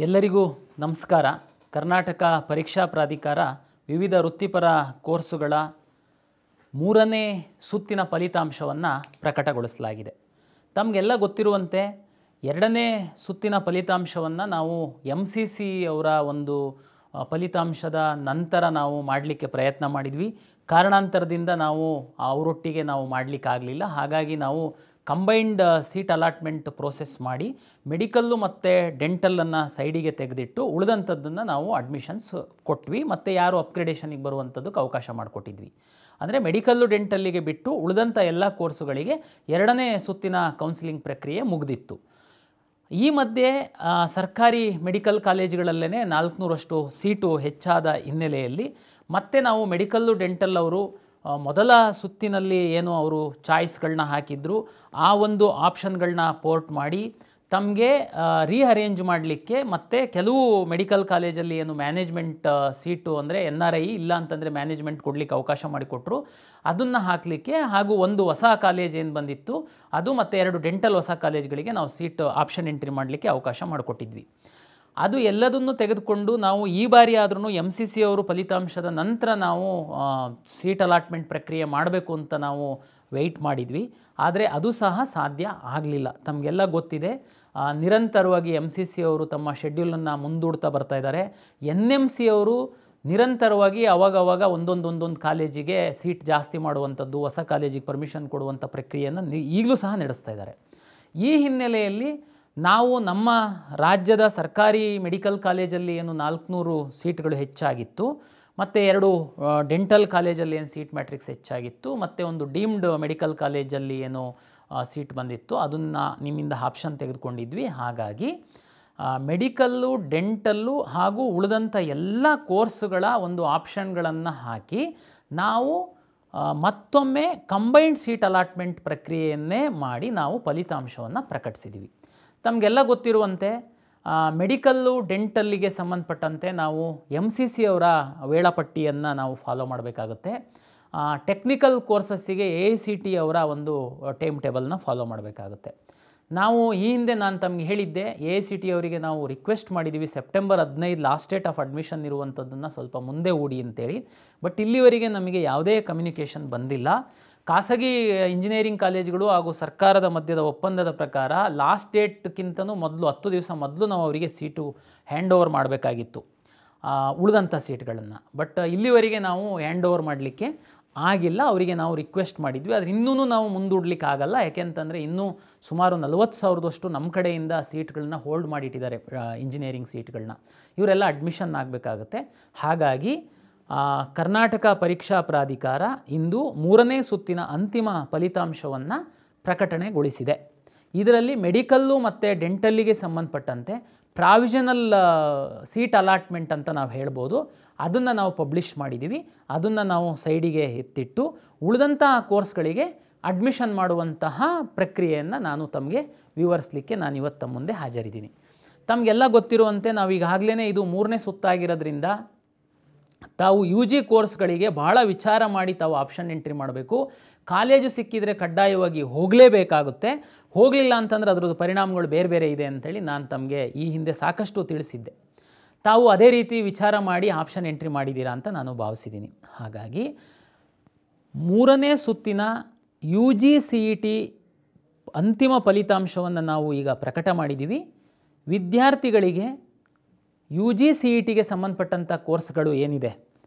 ಎಲ್ಲರಿಗೂ ನಮಸ್ಕಾರ. ಕರ್ನಾಟಕ ಪರೀಕ್ಷಾ ಪ್ರಾಧಿಕಾರ ವಿವಿಧ ವೃತ್ತಿಪರ ಕೋರ್ಸುಗಳ 3ನೇ ಸುತ್ತಿನ ಫಲಿತಾಂಶವನ್ನು ಪ್ರಕಟಗೊಳಿಸಲಾಗಿದೆ. ತಮಗೆಲ್ಲ ಗೊತ್ತಿರುವಂತೆ 2ನೇ ಸುತ್ತಿನ ಫಲಿತಾಂಶವನ್ನು ನಾವು MCC ಅವರ ಒಂದು ಫಲಿತಾಂಶದ ನಂತರ ನಾವು ಮಾಡಲಿಕ್ಕೆ ಪ್ರಯತ್ನ ಮಾಡಿದ್ವಿ. ಕಾರಣಾಂತರದಿಂದ ನಾವು ಅವರೊಟ್ಟಿಗೆ ನಾವು ಮಾಡಲಿಕ್ಕಾಗಲಿಲ್ಲ. ಹಾಗಾಗಿ ನಾವು ಕಂಬೈನ್ಡ್ ಸೀಟ್ ಅಲಾಟ್ಮೆಂಟ್ ಪ್ರೋಸೆಸ್ ಮಾಡಿ ಮೆಡಿಕಲ್ಲು ಮತ್ತು ಡೆಂಟಲನ್ನು ಸೈಡಿಗೆ ತೆಗೆದಿಟ್ಟು ಉಳಿದಂಥದ್ದನ್ನು ನಾವು ಅಡ್ಮಿಷನ್ಸ್ ಕೊಟ್ವಿ ಮತ್ತು ಯಾರು ಅಪ್ಗ್ರೇಡೇಷನಿಗೆ ಬರುವಂಥದ್ದಕ್ಕೆ ಅವಕಾಶ ಮಾಡಿಕೊಟ್ಟಿದ್ವಿ. ಅಂದರೆ ಮೆಡಿಕಲ್ಲು ಡೆಂಟಲ್ಲಿಗೆ ಬಿಟ್ಟು ಉಳಿದಂಥ ಎಲ್ಲ ಕೋರ್ಸುಗಳಿಗೆ 2ನೇ ಸುತ್ತಿನ ಕೌನ್ಸಿಲಿಂಗ್ ಪ್ರಕ್ರಿಯೆ ಮುಗಿದಿತ್ತು. ಈ ಮಧ್ಯೆ ಸರ್ಕಾರಿ ಮೆಡಿಕಲ್ ಕಾಲೇಜುಗಳಲ್ಲೇ 400ರಷ್ಟು ಸೀಟು ಹೆಚ್ಚಾದ ಹಿನ್ನೆಲೆಯಲ್ಲಿ ಮತ್ತೆ ನಾವು ಮೆಡಿಕಲ್ಲು ಡೆಂಟಲ್ ಅವರು ಮೊದಲ ಸುತ್ತಿನಲ್ಲಿ ಏನು ಅವರು ಚಾಯ್ಸ್ಗಳನ್ನ ಹಾಕಿದ್ರು ಆ ಒಂದು ಆಪ್ಷನ್ಗಳನ್ನ ಪೋರ್ಟ್ ಮಾಡಿ ತಮಗೆ ರೀಅರೇಂಜ್ ಮಾಡಲಿಕ್ಕೆ ಮತ್ತು ಕೆಲವು ಮೆಡಿಕಲ್ ಕಾಲೇಜಲ್ಲಿ ಏನು ಮ್ಯಾನೇಜ್ಮೆಂಟ್ ಸೀಟು ಅಂದರೆ NRI ಇಲ್ಲ ಅಂತಂದರೆ ಮ್ಯಾನೇಜ್ಮೆಂಟ್ ಕೊಡಲಿಕ್ಕೆ ಅವಕಾಶ ಮಾಡಿಕೊಟ್ರು. ಅದನ್ನು ಹಾಕಲಿಕ್ಕೆ ಹಾಗೂ ಒಂದು ಹೊಸ ಕಾಲೇಜ್ ಏನು ಬಂದಿತ್ತು ಅದು ಮತ್ತು 2 ಡೆಂಟಲ್ ಹೊಸ ಕಾಲೇಜ್ಗಳಿಗೆ ನಾವು ಸೀಟ್ ಆಪ್ಷನ್ ಎಂಟ್ರಿ ಮಾಡಲಿಕ್ಕೆ ಅವಕಾಶ ಮಾಡಿಕೊಟ್ಟಿದ್ವಿ. ಅದು ಎಲ್ಲದನ್ನು ತೆಗೆದುಕೊಂಡು ನಾವು ಈ ಬಾರಿ ಆದ್ರೂ MCC ಅವರು ಫಲಿತಾಂಶದ ನಂತರ ನಾವು ಸೀಟ್ ಅಲಾಟ್ಮೆಂಟ್ ಪ್ರಕ್ರಿಯೆ ಮಾಡಬೇಕು ಅಂತ ನಾವು ವೆಯ್ಟ್ ಮಾಡಿದ್ವಿ. ಆದರೆ ಅದು ಸಹ ಸಾಧ್ಯ ಆಗಲಿಲ್ಲ. ತಮಗೆಲ್ಲ ಗೊತ್ತಿದೆ, ನಿರಂತರವಾಗಿ MCC ಅವರು ತಮ್ಮ ಶೆಡ್ಯೂಲನ್ನು ಮುಂದೂಡ್ತಾ ಬರ್ತಾ ಇದ್ದಾರೆ. NMC ಅವರು ನಿರಂತರವಾಗಿ ಅವಾಗವಾಗ ಒಂದೊಂದು ಕಾಲೇಜಿಗೆ ಸೀಟ್ ಜಾಸ್ತಿ ಮಾಡುವಂಥದ್ದು, ಹೊಸ ಕಾಲೇಜಿಗೆ ಪರ್ಮಿಷನ್ ಕೊಡುವಂಥ ಪ್ರಕ್ರಿಯೆಯನ್ನು ಈಗಲೂ ಸಹ ನಡೆಸ್ತಾ ಇದ್ದಾರೆ. ಈ ಹಿನ್ನೆಲೆಯಲ್ಲಿ ನಾವು ನಮ್ಮ ರಾಜ್ಯದ ಸರ್ಕಾರಿ ಮೆಡಿಕಲ್ ಕಾಲೇಜಲ್ಲಿ ಏನು 400 ಸೀಟ್ಗಳು ಹೆಚ್ಚಾಗಿತ್ತು ಮತ್ತು 2 ಡೆಂಟಲ್ ಕಾಲೇಜಲ್ಲಿ ಏನು ಸೀಟ್ ಮ್ಯಾಟ್ರಿಕ್ಸ್ ಹೆಚ್ಚಾಗಿತ್ತು ಮತ್ತು ಒಂದು ಡೀಮ್ಡ್ ಮೆಡಿಕಲ್ ಕಾಲೇಜಲ್ಲಿ ಏನು ಸೀಟ್ ಬಂದಿತ್ತು ಅದನ್ನು ನಿಮ್ಮಿಂದ ಆಪ್ಷನ್ ತೆಗೆದುಕೊಂಡಿದ್ವಿ. ಹಾಗಾಗಿ ಮೆಡಿಕಲ್ಲು ಡೆಂಟಲ್ಲು ಹಾಗೂ ಉಳಿದಂಥ ಎಲ್ಲ ಕೋರ್ಸುಗಳ ಒಂದು ಆಪ್ಷನ್ಗಳನ್ನು ಹಾಕಿ ನಾವು ಮತ್ತೊಮ್ಮೆ ಕಂಬೈನ್ಡ್ ಸೀಟ್ ಅಲಾಟ್ಮೆಂಟ್ ಪ್ರಕ್ರಿಯೆಯನ್ನೇ ಮಾಡಿ ನಾವು ಫಲಿತಾಂಶವನ್ನು ಪ್ರಕಟಿಸಿದ್ವಿ. ತಮಗೆಲ್ಲ ಗೊತ್ತಿರುವಂತೆ ಮೆಡಿಕಲ್ಲು ಡೆಂಟಲ್ಲಿಗೆ ಸಂಬಂಧಪಟ್ಟಂತೆ ನಾವು MCC ಅವರ ವೇಳಾಪಟ್ಟಿಯನ್ನು ನಾವು ಫಾಲೋ ಮಾಡಬೇಕಾಗುತ್ತೆ. ಟೆಕ್ನಿಕಲ್ ಕೋರ್ಸಸ್ಸಿಗೆ AICT ಅವರ ಒಂದು ಟೈಮ್ ಟೇಬಲ್ನ ಫಾಲೋ ಮಾಡಬೇಕಾಗುತ್ತೆ. ನಾವು ಈ ಹಿಂದೆ ನಾನು ತಮಗೆ ಹೇಳಿದ್ದೆ, AICT ಅವರಿಗೆ ನಾವು ರಿಕ್ವೆಸ್ಟ್ ಮಾಡಿದ್ದೀವಿ September 15 last date of admission ಇರುವಂಥದ್ದನ್ನು ಸ್ವಲ್ಪ ಮುಂದೆ ಹೂಡಿ ಅಂತೇಳಿ. ಬಟ್ ಇಲ್ಲಿವರೆಗೆ ನಮಗೆ ಯಾವುದೇ ಕಮ್ಯುನಿಕೇಷನ್ ಬಂದಿಲ್ಲ. ಖಾಸಗಿ ಇಂಜಿನಿಯರಿಂಗ್ ಕಾಲೇಜುಗಳು ಹಾಗೂ ಸರ್ಕಾರದ ಮಧ್ಯದ ಒಪ್ಪಂದದ ಪ್ರಕಾರ ಲಾಸ್ಟ್ ಡೇಟ್ಗಿಂತನೂ ಮೊದಲು 10 ದಿವಸ ಮೊದಲು ನಾವು ಅವರಿಗೆ ಸೀಟು ಹ್ಯಾಂಡ್ ಓವರ್ ಮಾಡಬೇಕಾಗಿತ್ತು ಉಳಿದಂಥ ಸೀಟ್ಗಳನ್ನು. ಬಟ್ ಇಲ್ಲಿವರೆಗೆ ನಾವು ಹ್ಯಾಂಡ್ ಓವರ್ ಮಾಡಲಿಕ್ಕೆ ಆಗಿಲ್ಲ. ಅವರಿಗೆ ನಾವು ರಿಕ್ವೆಸ್ಟ್ ಮಾಡಿದ್ವಿ, ಆದರೆ ಇನ್ನೂ ನಾವು ಮುಂದೂಡಲಿಕ್ಕೆ ಆಗಲ್ಲ. ಯಾಕೆಂತಂದರೆ ಇನ್ನೂ ಸುಮಾರು 40,000ದಷ್ಟು ನಮ್ಮ ಕಡೆಯಿಂದ ಸೀಟ್ಗಳನ್ನ ಹೋಲ್ಡ್ ಮಾಡಿಟ್ಟಿದ್ದಾರೆ, ಇಂಜಿನಿಯರಿಂಗ್ ಸೀಟ್ಗಳನ್ನ. ಇವರೆಲ್ಲ ಅಡ್ಮಿಷನ್ ಆಗಬೇಕಾಗತ್ತೆ. ಹಾಗಾಗಿ ಕರ್ನಾಟಕ ಪರೀಕ್ಷಾ ಪ್ರಾಧಿಕಾರ ಇಂದು 3ನೇ ಸುತ್ತಿನ ಅಂತಿಮ ಫಲಿತಾಂಶವನ್ನು ಪ್ರಕಟಣೆಗೊಳಿಸಿದೆ. ಇದರಲ್ಲಿ ಮೆಡಿಕಲ್ಲು ಮತ್ತು ಡೆಂಟಲ್ಲಿಗೆ ಸಂಬಂಧಪಟ್ಟಂತೆ ಪ್ರಾವಿಷನಲ್ ಸೀಟ್ ಅಲಾಟ್ಮೆಂಟ್ ಅಂತ ನಾವು ಹೇಳ್ಬೋದು, ಅದನ್ನು ನಾವು ಪಬ್ಲಿಷ್ ಮಾಡಿದ್ದೀವಿ. ಅದನ್ನು ನಾವು ಸೈಡಿಗೆ ಎತ್ತಿಟ್ಟು ಉಳಿದಂಥ ಕೋರ್ಸ್ಗಳಿಗೆ ಅಡ್ಮಿಷನ್ ಮಾಡುವಂತಹ ಪ್ರಕ್ರಿಯೆಯನ್ನು ನಾನು ತಮಗೆ ವಿವರಿಸಲಿಕ್ಕೆ ನಾನು ಇವತ್ತು ತಮ್ಮ ಮುಂದೆ ಹಾಜರಿದ್ದೀನಿ. ತಮಗೆಲ್ಲ ಗೊತ್ತಿರುವಂತೆ ನಾವು ಈಗಾಗಲೇ ಇದು 3ನೇ ಸುತ್ತಾಗಿರೋದ್ರಿಂದ ತಾವು UG ಕೋರ್ಸ್ಗಳಿಗೆ ಭಾಳ ವಿಚಾರ ಮಾಡಿ ತಾವು ಆಪ್ಷನ್ ಎಂಟ್ರಿ ಮಾಡಬೇಕು. ಕಾಲೇಜು ಸಿಕ್ಕಿದರೆ ಕಡ್ಡಾಯವಾಗಿ ಹೋಗಲೇಬೇಕಾಗುತ್ತೆ. ಹೋಗಲಿಲ್ಲ ಅಂತಂದರೆ ಅದರದ್ದು ಪರಿಣಾಮಗಳು ಬೇರೆ ಬೇರೆ ಇದೆ ಅಂಥೇಳಿ ನಾನು ತಮಗೆ ಈ ಹಿಂದೆ ಸಾಕಷ್ಟು ತಿಳಿಸಿದ್ದೆ. ತಾವು ಅದೇ ರೀತಿ ವಿಚಾರ ಮಾಡಿ ಆಪ್ಷನ್ ಎಂಟ್ರಿ ಮಾಡಿದ್ದೀರಾ ಅಂತ ನಾನು ಭಾವಿಸಿದ್ದೀನಿ. ಹಾಗಾಗಿ 3ನೇ ಸುತ್ತಿನ UGCET ಅಂತಿಮ ಫಲಿತಾಂಶವನ್ನು ನಾವು ಈಗ ಪ್ರಕಟ ಮಾಡಿದ್ದೀವಿ. ವಿದ್ಯಾರ್ಥಿಗಳಿಗೆ UGCETಗೆ ಸಂಬಂಧಪಟ್ಟಂಥ ಕೋರ್ಸ್ಗಳು ಏನಿದೆ,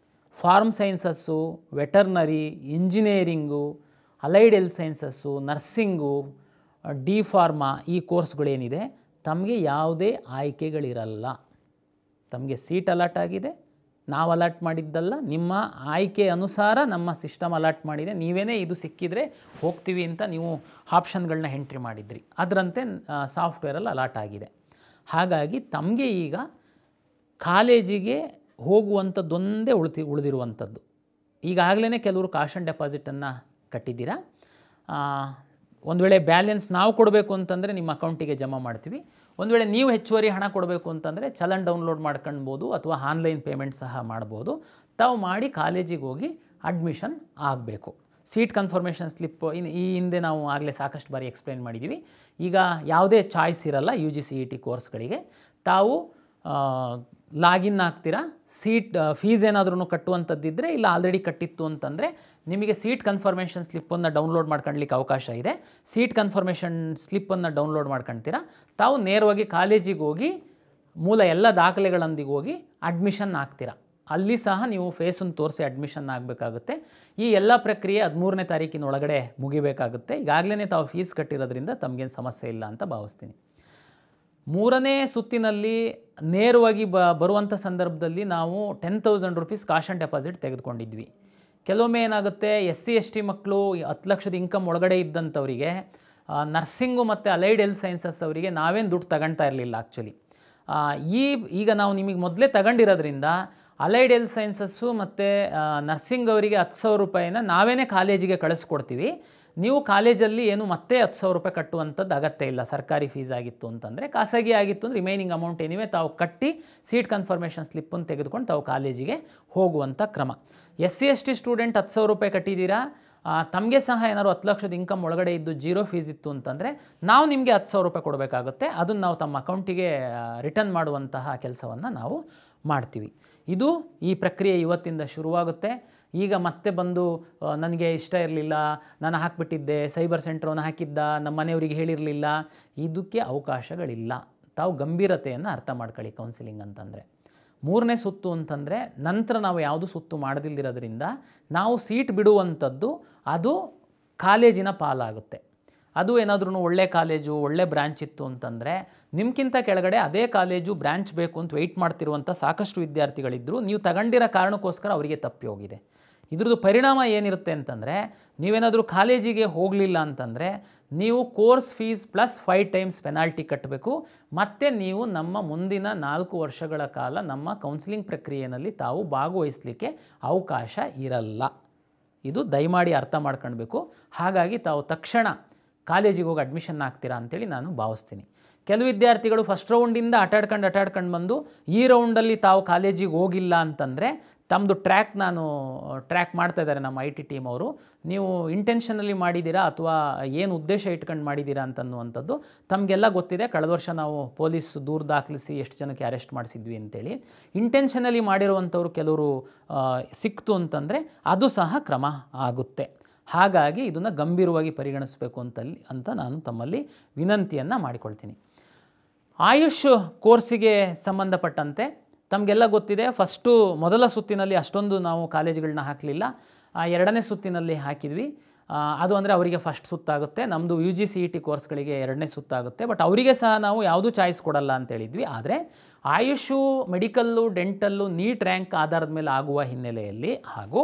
farm sciences, veterinary, engineering, allied health sciences, nursing, D pharma, ಈ ಕೋರ್ಸ್ಗಳೇನಿದೆ ತಮಗೆ ಯಾವುದೇ ಆಯ್ಕೆಗಳಿರಲ್ಲ. ತಮಗೆ ಸೀಟ್ ಅಲಾಟ್ ಆಗಿದೆ, ನಾವು ಅಲಾಟ್ ಮಾಡಿದ್ದಲ್ಲ, ನಿಮ್ಮ ಆಯ್ಕೆ ಅನುಸಾರ ನಮ್ಮ ಸಿಸ್ಟಮ್ ಅಲಾಟ್ ಮಾಡಿದೆ. ನೀವೇನೇ ಇದು ಸಿಕ್ಕಿದರೆ ಹೋಗ್ತೀವಿ ಅಂತ ನೀವು ಆಪ್ಷನ್ಗಳನ್ನ ಎಂಟ್ರಿ ಮಾಡಿದ್ರಿ, ಅದರಂತೆ ಸಾಫ್ಟ್ವೇರಲ್ಲಿ ಅಲಾಟ್ ಆಗಿದೆ. ಹಾಗಾಗಿ ತಮಗೆ ಈಗ ಕಾಲೇಜಿಗೆ ಹೋಗುವಂಥದ್ದೊಂದೇ ಉಳಿದಿರುವಂಥದ್ದು. ಈಗಾಗಲೇ ಕೆಲವರು ಕಾಶನ್ ಡೆಪಾಸಿಟನ್ನು ಕಟ್ಟಿದ್ದೀರಾ. ಒಂದು ವೇಳೆ ಬ್ಯಾಲೆನ್ಸ್ ನಾವು ಕೊಡಬೇಕು ಅಂತಂದರೆ ನಿಮ್ಮ ಅಕೌಂಟಿಗೆ ಜಮಾ ಮಾಡ್ತೀವಿ. ಒಂದು ವೇಳೆ ನೀವು ಹೆಚ್ಚುವರಿ ಹಣ ಕೊಡಬೇಕು ಅಂತಂದರೆ ಚಲನ್ ಡೌನ್ಲೋಡ್ ಮಾಡ್ಕೊಳ್ಬೋದು ಅಥವಾ ಆನ್ಲೈನ್ ಪೇಮೆಂಟ್ ಸಹ ಮಾಡ್ಬೋದು. ತಾವು ಮಾಡಿ ಕಾಲೇಜಿಗೆ ಹೋಗಿ ಅಡ್ಮಿಷನ್ ಆಗಬೇಕು. ಸೀಟ್ ಕನ್ಫರ್ಮೇಷನ್ ಸ್ಲಿಪ್ ಈ ಹಿಂದೆ ನಾವು ಆಗಲೇ ಸಾಕಷ್ಟು ಬಾರಿ ಎಕ್ಸ್ಪ್ಲೈನ್ ಮಾಡಿದ್ದೀವಿ. ಈಗ ಯಾವುದೇ ಚಾಯ್ಸ್ ಇರಲ್ಲ UGCET ಕೋರ್ಸ್ಗಳಿಗೆ. ತಾವು ಲಾಗಿನ್ ಆಗ್ತೀರಾ. ಫೀಸ್ ಏನಾದ್ರೂ ಕಟ್ಟುವಂಥದ್ದಿದ್ದರೆ, ಇಲ್ಲ ಆಲ್ರೆಡಿ ಕಟ್ಟಿತ್ತು ಅಂತಂದರೆ ನಿಮಗೆ ಸೀಟ್ ಕನ್ಫರ್ಮೇಷನ್ ಸ್ಲಿಪ್ಪನ್ನು ಡೌನ್ಲೋಡ್ ಮಾಡ್ಕೊಳ್ಳಿಕ್ಕೆ ಅವಕಾಶ ಇದೆ. ಸೀಟ್ ಕನ್ಫರ್ಮೇಷನ್ ಸ್ಲಿಪ್ಪನ್ನು ಡೌನ್ಲೋಡ್ ಮಾಡ್ಕೊಳ್ತೀರಾ. ತಾವು ನೇರವಾಗಿ ಕಾಲೇಜಿಗೆ ಹೋಗಿ ಮೂಲ ಎಲ್ಲ ದಾಖಲೆಗಳೊಂದಿಗೆ ಹೋಗಿ ಅಡ್ಮಿಷನ್ ಆಗ್ತೀರಾ. ಅಲ್ಲಿ ಸಹ ನೀವು ಫೇಸನ್ನು ತೋರಿಸಿ ಅಡ್ಮಿಷನ್ ಆಗಬೇಕಾಗುತ್ತೆ. ಈ ಎಲ್ಲ ಪ್ರಕ್ರಿಯೆ 13ನೇ ತಾರೀಕಿನೊಳಗಡೆ ಮುಗಿಬೇಕಾಗುತ್ತೆ. ಈಗಾಗಲೇ ತಾವು ಫೀಸ್ ಕಟ್ಟಿರೋದ್ರಿಂದ ತಮಗೇನು ಸಮಸ್ಯೆ ಇಲ್ಲ ಅಂತ ಭಾವಿಸ್ತೀನಿ. 3ನೇ ಸುತ್ತಿನಲ್ಲಿ ನೇರವಾಗಿ ಬರುವಂಥ ಸಂದರ್ಭದಲ್ಲಿ ನಾವು 10,000 ರೂಪೀಸ್ ಕಾಶ್ ಆ್ಯಂಡ್ ಡೆಪಾಸಿಟ್ ತೆಗೆದುಕೊಂಡಿದ್ವಿ. ಕೆಲವೊಮ್ಮೆ ಏನಾಗುತ್ತೆ, SC/ST ಮಕ್ಕಳು 10 ಲಕ್ಷದ ಇನ್ಕಮ್ ಒಳಗಡೆ ಇದ್ದಂಥವರಿಗೆ, ನರ್ಸಿಂಗು ಮತ್ತು ಅಲೈಡ್ ಹೆಲ್ತ್ ಸೈನ್ಸಸ್ ಅವರಿಗೆ ನಾವೇನು ದುಡ್ಡು ತಗೊಳ್ತಾ ಇರಲಿಲ್ಲ ಆ್ಯಕ್ಚುಲಿ. ಈಗ ನಾವು ನಿಮಗೆ ಮೊದಲೇ ತಗೊಂಡಿರೋದ್ರಿಂದ ಅಲೈಡ್ ಹೆಲ್ತ್ ಸೈನ್ಸಸ್ಸು ಮತ್ತು ನರ್ಸಿಂಗ್ ಅವರಿಗೆ 10,000 ರೂಪಾಯಿನ ನಾವೇ ಕಾಲೇಜಿಗೆ ಕಳಿಸ್ಕೊಡ್ತೀವಿ. ನೀವು ಕಾಲೇಜಲ್ಲಿ ಏನು ಮತ್ತೆ 10,000 ರೂಪಾಯಿ ಕಟ್ಟುವಂಥದ್ದು ಅಗತ್ಯ ಇಲ್ಲ. ಸರ್ಕಾರಿ ಫೀಸ್ ಆಗಿತ್ತು ಅಂತಂದರೆ, ಖಾಸಗಿ ಆಗಿತ್ತು ಅಂದರೆ ರಿಮೈನಿಂಗ್ ಅಮೌಂಟ್ ಏನಿವೆ ತಾವು ಕಟ್ಟಿ ಸೀಟ್ ಕನ್ಫರ್ಮೇಷನ್ ಸ್ಲಿಪ್ಪನ್ನು ತೆಗೆದುಕೊಂಡು ತಾವು ಕಾಲೇಜಿಗೆ ಹೋಗುವಂಥ ಕ್ರಮ. SC/ST ಸ್ಟೂಡೆಂಟ್ 10,000 ರೂಪಾಯಿ ಕಟ್ಟಿದ್ದೀರಾ, ತಮಗೆ ಸಹ ಏನಾದ್ರು 10 ಲಕ್ಷದ ಇನ್ಕಮ್ ಒಳಗಡೆ ಇದ್ದು ಜೀರೋ ಫೀಸ್ ಇತ್ತು ಅಂತಂದರೆ ನಾವು ನಿಮಗೆ 10,000 ರೂಪಾಯಿ ಕೊಡಬೇಕಾಗುತ್ತೆ. ಅದನ್ನು ನಾವು ತಮ್ಮ ಅಕೌಂಟಿಗೆ ರಿಟರ್ನ್ ಮಾಡುವಂತಹ ಕೆಲಸವನ್ನು ನಾವು ಮಾಡ್ತೀವಿ. ಇದು ಈ ಪ್ರಕ್ರಿಯೆ ಇವತ್ತಿಂದ ಶುರುವಾಗುತ್ತೆ. ಈಗ ಮತ್ತೆ ಬಂದು ನನಗೆ ಇಷ್ಟ ಇರಲಿಲ್ಲ, ನಾನು ಹಾಕಿಬಿಟ್ಟಿದ್ದೆ, ಸೈಬರ್ ಸೆಂಟ್ರವನ್ನು ಹಾಕಿದ್ದ, ನಮ್ಮ ಮನೆಯವರಿಗೆ ಹೇಳಿರಲಿಲ್ಲ, ಇದಕ್ಕೆ ಅವಕಾಶಗಳಿಲ್ಲ. ತಾವು ಗಂಭೀರತೆಯನ್ನು ಅರ್ಥ ಮಾಡ್ಕೊಳ್ಳಿ. ಕೌನ್ಸಿಲಿಂಗ್ ಅಂತಂದರೆ 3ನೇ ಸುತ್ತು ಅಂತಂದರೆ ನಂತರ ನಾವು ಯಾವುದು ಸುತ್ತು ಮಾಡದಿಲ್ಲದಿರೋದ್ರಿಂದ ನಾವು ಸೀಟ್ ಬಿಡುವಂಥದ್ದು ಅದು ಕಾಲೇಜಿನ ಪಾಲಾಗುತ್ತೆ. ಅದು ಏನಾದ್ರೂ ಒಳ್ಳೆ ಕಾಲೇಜು, ಒಳ್ಳೆ ಬ್ರ್ಯಾಂಚ್ ಇತ್ತು ಅಂತಂದರೆ ನಿಮ್ಗಿಂತ ಕೆಳಗಡೆ ಅದೇ ಕಾಲೇಜು ಬ್ರ್ಯಾಂಚ್ ಬೇಕು ಅಂತ ವೆಯ್ಟ್ ಮಾಡ್ತಿರುವಂಥ ಸಾಕಷ್ಟು ವಿದ್ಯಾರ್ಥಿಗಳಿದ್ದರು. ನೀವು ತಗೊಂಡಿರೋ ಕಾರಣಕ್ಕೋಸ್ಕರ ಅವರಿಗೆ ತಪ್ಪಿ ಹೋಗಿದೆ. ಇದ್ರದ್ದು ಪರಿಣಾಮ ಏನಿರುತ್ತೆ ಅಂತಂದರೆ, ನೀವೇನಾದರೂ ಕಾಲೇಜಿಗೆ ಹೋಗಲಿಲ್ಲ ಅಂತಂದರೆ ನೀವು course fees plus 5 times penalty ಕಟ್ಟಬೇಕು. ಮತ್ತು ನೀವು ನಮ್ಮ ಮುಂದಿನ 4 ವರ್ಷಗಳ ಕಾಲ ನಮ್ಮ ಕೌನ್ಸಿಲಿಂಗ್ ಪ್ರಕ್ರಿಯೆಯಲ್ಲಿ ತಾವು ಭಾಗವಹಿಸಲಿಕ್ಕೆ ಅವಕಾಶ ಇರಲ್ಲ. ಇದು ದಯಮಾಡಿ ಅರ್ಥ ಮಾಡ್ಕೊಳ್ಬೇಕು. ಹಾಗಾಗಿ ತಾವು ತಕ್ಷಣ ಕಾಲೇಜಿಗೆ ಹೋಗಿ ಅಡ್ಮಿಷನ್ ಆಗ್ತೀರಾ ಅಂತೇಳಿ ನಾನು ಭಾವಿಸ್ತೀನಿ. ಕೆಲವು ವಿದ್ಯಾರ್ಥಿಗಳು ಫಸ್ಟ್ ರೌಂಡಿಂದ ಆಟಾಡ್ಕೊಂಡು ಬಂದು ಈ ರೌಂಡಲ್ಲಿ ತಾವು ಕಾಲೇಜಿಗೆ ಹೋಗಿಲ್ಲ ಅಂತಂದರೆ ತಮ್ಮದು ಟ್ರ್ಯಾಕ್ ಮಾಡ್ತಾ ಇದ್ದಾರೆ ನಮ್ಮ IT ಟೀಮ್ ಅವರು. ನೀವು ಇಂಟೆನ್ಷನಲ್ಲಿ ಮಾಡಿದ್ದೀರಾ ಅಥವಾ ಏನು ಉದ್ದೇಶ ಇಟ್ಕೊಂಡು ಮಾಡಿದ್ದೀರಾ ಅಂತನ್ನುವಂಥದ್ದು ತಮಗೆಲ್ಲ ಗೊತ್ತಿದೆ. ಕಳೆದ ವರ್ಷ ನಾವು ಪೊಲೀಸ್ ದೂರು ದಾಖಲಿಸಿ ಎಷ್ಟು ಜನಕ್ಕೆ ಅರೆಸ್ಟ್ ಮಾಡಿಸಿದ್ವಿ ಅಂತೇಳಿ. ಇಂಟೆನ್ಷನಲ್ಲಿ ಮಾಡಿರುವಂಥವ್ರು ಕೆಲವರು ಸಿಕ್ತು ಅಂತಂದರೆ ಅದು ಸಹ ಕ್ರಮ ಆಗುತ್ತೆ. ಹಾಗಾಗಿ ಇದನ್ನು ಗಂಭೀರವಾಗಿ ಪರಿಗಣಿಸಬೇಕು ಅಂತ ನಾನು ತಮ್ಮಲ್ಲಿ ವಿನಂತಿಯನ್ನು ಮಾಡಿಕೊಳ್ತೀನಿ. ಆಯುಷ್ ಕೋರ್ಸಿಗೆ ಸಂಬಂಧಪಟ್ಟಂತೆ ತಮಗೆಲ್ಲ ಗೊತ್ತಿದೆ, ಮೊದಲ ಸುತ್ತಿನಲ್ಲಿ ಅಷ್ಟೊಂದು ನಾವು ಕಾಲೇಜುಗಳನ್ನ ಹಾಕಲಿಲ್ಲ. 2ನೇ ಸುತ್ತಿನಲ್ಲಿ ಹಾಕಿದ್ವಿ. ಅದು ಅಂದರೆ ಅವರಿಗೆ ಫಸ್ಟ್ ಸುತ್ತಾಗುತ್ತೆ. ನಮ್ಮದು UG/CET ಕೋರ್ಸ್ಗಳಿಗೆ 2ನೇ ಸುತ್ತಾಗುತ್ತೆ. ಬಟ್ ಅವರಿಗೆ ಸಹ ನಾವು ಯಾವುದೂ ಚಾಯ್ಸ್ ಕೊಡಲ್ಲ ಅಂತ ಹೇಳಿದ್ವಿ. ಆದರೆ Ayush, medical, dental NEET rank ಆಧಾರದ ಮೇಲೆ ಆಗುವ ಹಿನ್ನೆಲೆಯಲ್ಲಿ ಹಾಗೂ